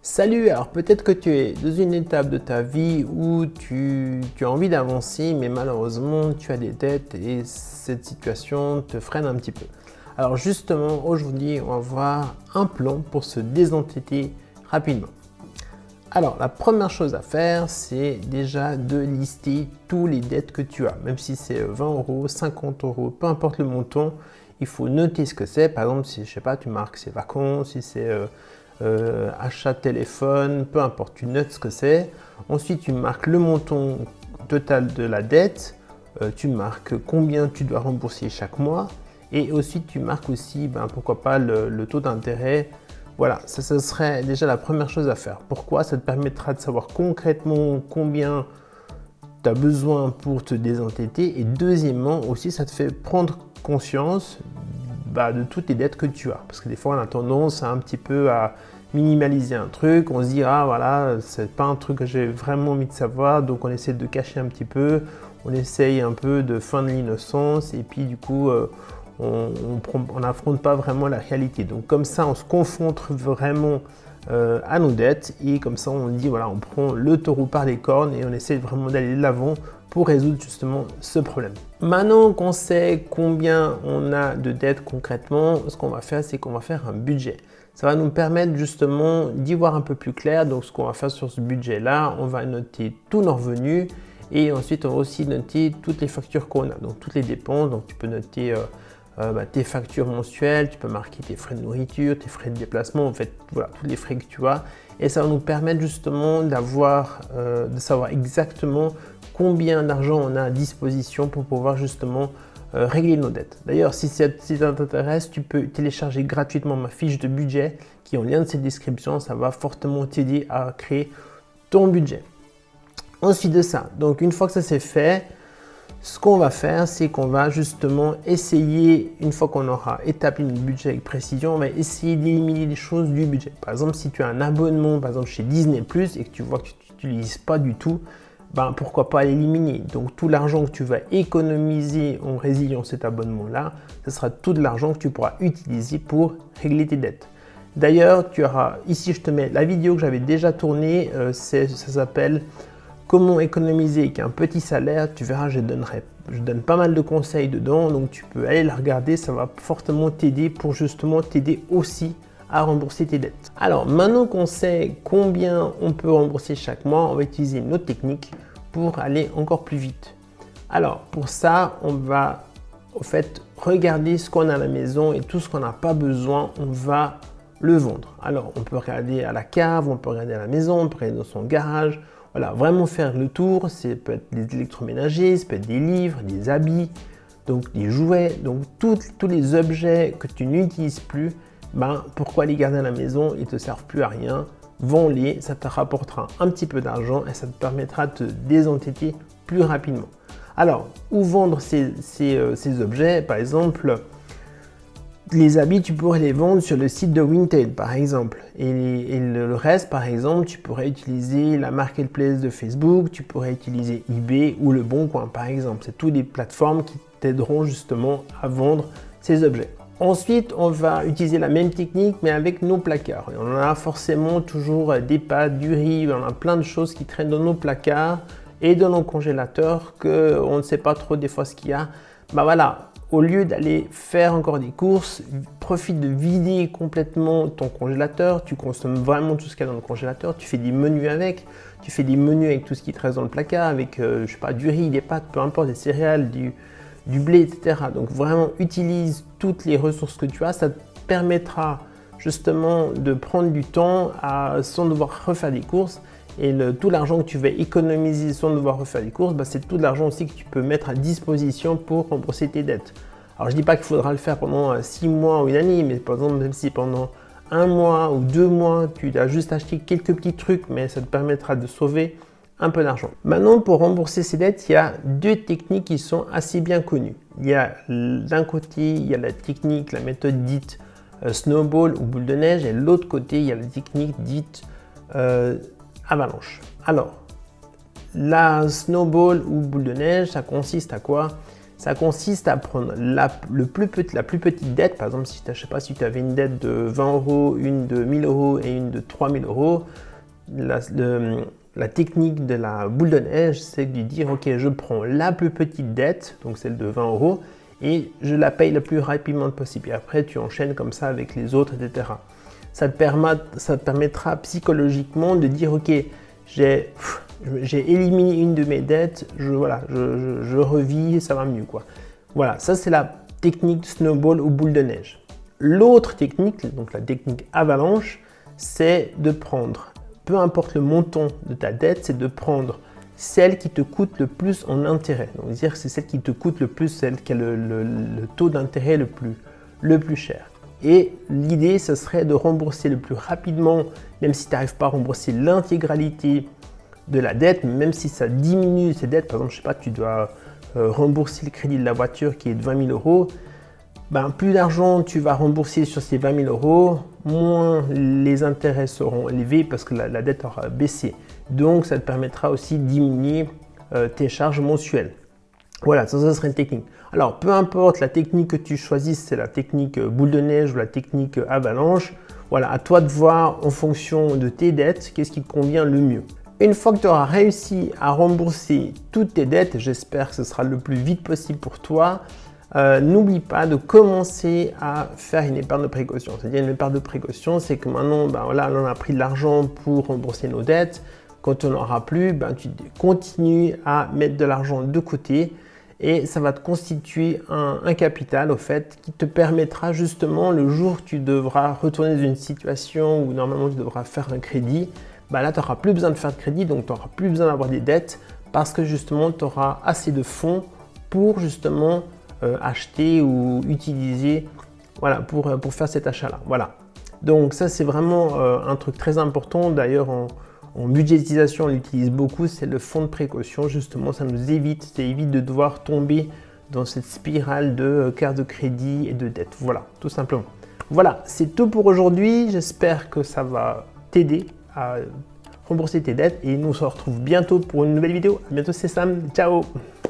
Salut, alors peut-être que tu es dans une étape de ta vie où tu as envie d'avancer, mais malheureusement tu as des dettes et cette situation te freine un petit peu. Alors justement, aujourd'hui, on va voir un plan pour se désendetter rapidement. Alors la première chose à faire, c'est déjà de lister tous les dettes que tu as, même si c'est 20 euros, 50 euros, peu importe le montant, il faut noter ce que c'est. Par exemple, si je sais pas, tu marques ses vacances, si c'est achat de téléphone, peu importe, tu notes ce que c'est. Ensuite, tu marques le montant total de la dette, tu marques combien tu dois rembourser chaque mois, et ensuite tu marques aussi, pourquoi pas, le taux d'intérêt. Voilà, ça serait déjà la première chose à faire. Pourquoi? Ça te permettra de savoir concrètement combien tu as besoin pour te désendetter, et deuxièmement aussi, ça te fait prendre conscience de toutes les dettes que tu as. Parce que des fois, on a tendance un petit peu à minimaliser un truc. On se dit, ah voilà, c'est pas un truc que j'ai vraiment envie de savoir. Donc, on essaie de cacher un petit peu. On essaye un peu de feindre l'innocence. Et puis, du coup, on n'affronte pas vraiment la réalité. Donc, comme ça, on se confronte vraiment à nos dettes. Et comme ça, on dit, voilà, on prend le taureau par les cornes et on essaie vraiment d'aller de l'avant pour résoudre justement ce problème. Maintenant qu'on sait combien on a de dettes concrètement, ce qu'on va faire, c'est qu'on va faire un budget. Ça va nous permettre justement d'y voir un peu plus clair. Donc ce qu'on va faire sur ce budget-là, on va noter tous nos revenus et ensuite on va aussi noter toutes les factures qu'on a, donc toutes les dépenses. Donc tu peux noter tes factures mensuelles, tu peux marquer tes frais de nourriture, tes frais de déplacement, en fait voilà, tous les frais que tu as. Et ça va nous permettre justement de savoir exactement combien d'argent on a à disposition pour pouvoir justement régler nos dettes. D'ailleurs, si ça t'intéresse, tu peux télécharger gratuitement ma fiche de budget qui est en lien de cette description. Ça va fortement t'aider à créer ton budget. Ensuite de ça, donc une fois que ça c'est fait, ce qu'on va faire, c'est qu'on va justement essayer, une fois qu'on aura établi notre budget avec précision, on va essayer d'éliminer les choses du budget. Par exemple, si tu as un abonnement, par exemple chez Disney+, et que tu vois que tu n'utilises pas du tout, pourquoi pas l'éliminer. Donc tout l'argent que tu vas économiser en résiliant cet abonnement-là, ce sera tout de l'argent que tu pourras utiliser pour régler tes dettes. D'ailleurs, tu auras, ici je te mets la vidéo que j'avais déjà tournée, ça s'appelle Comment économiser avec un petit salaire. Tu verras, je donne pas mal de conseils dedans, donc tu peux aller la regarder, ça va fortement t'aider pour justement t'aider aussi à rembourser tes dettes. Alors maintenant qu'on sait combien on peut rembourser chaque mois, on va utiliser notre technique pour aller encore plus vite. Alors pour ça, on va au fait regarder ce qu'on a à la maison et tout ce qu'on n'a pas besoin, on va le vendre. Alors on peut regarder à la cave, on peut regarder à la maison, on peut regarder dans son garage. Voilà, vraiment faire le tour. Ça peut être des électroménagers, ça peut être des livres, des habits, donc des jouets, donc tous les objets que tu n'utilises plus. Pourquoi les garder à la maison? Ils ne te servent plus à rien. Vends-les, ça te rapportera un petit peu d'argent et ça te permettra de te désendetter plus rapidement. Alors, où vendre ces objets? Par exemple, les habits, tu pourrais les vendre sur le site de Vinted, par exemple. Et le reste, par exemple, tu pourrais utiliser la marketplace de Facebook, tu pourrais utiliser eBay ou Le Bon Coin, par exemple. C'est toutes des plateformes qui t'aideront justement à vendre ces objets. Ensuite, on va utiliser la même technique, mais avec nos placards. Et on a forcément toujours des pâtes, du riz, on a plein de choses qui traînent dans nos placards et dans nos congélateurs qu'on ne sait pas trop des fois ce qu'il y a. Voilà. Au lieu d'aller faire encore des courses, profite de vider complètement ton congélateur. Tu consommes vraiment tout ce qu'il y a dans le congélateur. Tu fais des menus avec. Tu fais des menus avec tout ce qui te reste dans le placard, avec je sais pas, du riz, des pâtes, peu importe, des céréales, du blé, etc. Donc vraiment, utilise toutes les ressources que tu as. Ça te permettra justement de prendre du temps sans devoir refaire des courses. Et tout l'argent que tu vas économiser sans devoir refaire des courses, c'est tout l'argent aussi que tu peux mettre à disposition pour rembourser tes dettes. Alors je ne dis pas qu'il faudra le faire pendant 6 mois ou une année, mais par exemple même si pendant 1 mois ou 2 mois, tu as juste acheté quelques petits trucs, mais ça te permettra de sauver un peu d'argent. Maintenant, pour rembourser ces dettes, il y a 2 techniques qui sont assez bien connues. Il y a d'un côté, il y a la technique, la méthode dite snowball ou boule de neige, et de l'autre côté, il y a la technique dite avalanche. Alors, la snowball ou boule de neige, ça consiste à quoi? Ça consiste à prendre la plus petite dette. Par exemple, si je ne sais pas si tu avais une dette de 20 euros, une de 1000 euros et une de 3000 euros, la technique de la boule de neige, c'est de dire ok, je prends la plus petite dette, donc celle de 20 euros, et je la paye le plus rapidement possible. Et après, tu enchaînes comme ça avec les autres, etc. Ça te permettra psychologiquement de dire ok, j'ai éliminé une de mes dettes, je revis, ça va mieux, quoi. Voilà, ça c'est la technique snowball ou boule de neige. L'autre technique, donc la technique avalanche, c'est de prendre, peu importe le montant de ta dette, c'est de prendre celle qui te coûte le plus en intérêt. Donc dire c'est celle qui te coûte le plus, celle qui a le taux d'intérêt le plus cher. Et l'idée, ce serait de rembourser le plus rapidement, même si tu n'arrives pas à rembourser l'intégralité de la dette, même si ça diminue ces dettes. Par exemple, je sais pas, tu dois rembourser le crédit de la voiture qui est de 20 000 euros. Ben, plus d'argent tu vas rembourser sur ces 20 000 euros, moins les intérêts seront élevés parce que la dette aura baissé. Donc, ça te permettra aussi de diminuer tes charges mensuelles. Voilà, ça serait une technique. Alors, peu importe la technique que tu choisisses, c'est la technique boule de neige ou la technique avalanche. Voilà, à toi de voir en fonction de tes dettes, qu'est-ce qui te convient le mieux. Une fois que tu auras réussi à rembourser toutes tes dettes, j'espère que ce sera le plus vite possible pour toi, n'oublie pas de commencer à faire une épargne de précaution. C'est-à-dire une épargne de précaution, c'est que maintenant, ben voilà, on a pris de l'argent pour rembourser nos dettes. Quand on n'aura plus, ben, tu continues à mettre de l'argent de côté et ça va te constituer un capital au fait qui te permettra justement le jour où tu devras retourner dans une situation où normalement tu devras faire un crédit, ben là tu n'auras plus besoin de faire de crédit, donc tu n'auras plus besoin d'avoir des dettes parce que justement tu auras assez de fonds pour justement acheter ou utiliser, voilà, pour faire cet achat-là. Voilà. Donc ça c'est vraiment un truc très important. D'ailleurs en budgétisation, on l'utilise beaucoup, c'est le fonds de précaution. Justement, ça évite de devoir tomber dans cette spirale de carte de crédit et de dette. Voilà, tout simplement. Voilà, c'est tout pour aujourd'hui. J'espère que ça va t'aider à rembourser tes dettes et nous on se retrouve bientôt pour une nouvelle vidéo. À bientôt, c'est Sam. Ciao!